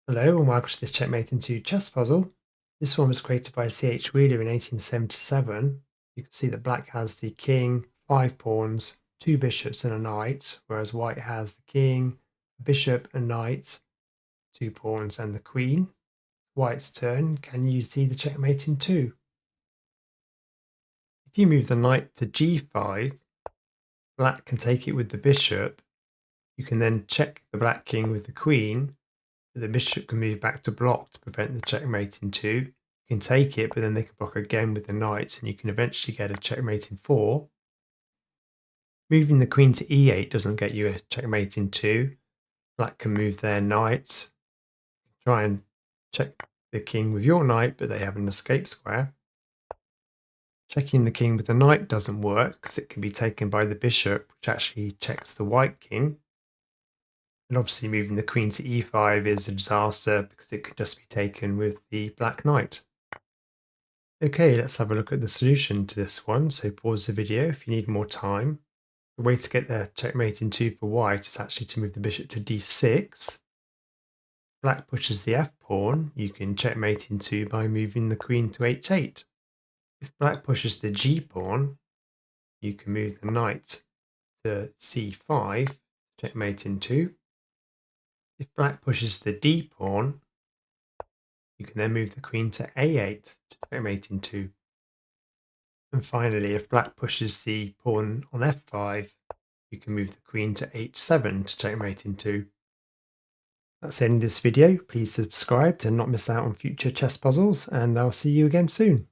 Hello and welcome to this Checkmate in 2 chess puzzle. This one was created by C.H. Wheeler in 1877. You can see that black has the king, 5 pawns, 2 bishops and a knight, whereas white has the king, a bishop, a knight, 2 pawns and the queen. White's turn. Can you see the checkmate in 2? If you move the knight to g5, black can take it with the bishop. You can then check the black king with the queen. The bishop can move back to block to prevent the checkmate in 2. You can take it, but then they can block again with the knight, and you can eventually get a checkmate in 4. Moving the queen to e8 doesn't get you a checkmate in 2. Black can move their knight, try and check the king with your knight, but they have an escape square. Checking the king with the knight doesn't work because it can be taken by the bishop, which actually checks the white king. And obviously moving the queen to e5 is a disaster because it could just be taken with the black knight. Okay, let's have a look at the solution to this one. So pause the video if you need more time. The way to get the checkmate in 2 for white is actually to move the bishop to d6. Black pushes the f pawn. You can checkmate in 2 by moving the queen to h8. If black pushes the g pawn, you can move the knight to c5, checkmate in 2. If black pushes the d pawn, you can then move the queen to a8 to checkmate in 2. And finally, if black pushes the pawn on f5, you can move the queen to h7 to checkmate in 2. That's the end of this video. Please subscribe to not miss out on future chess puzzles, and I'll see you again soon.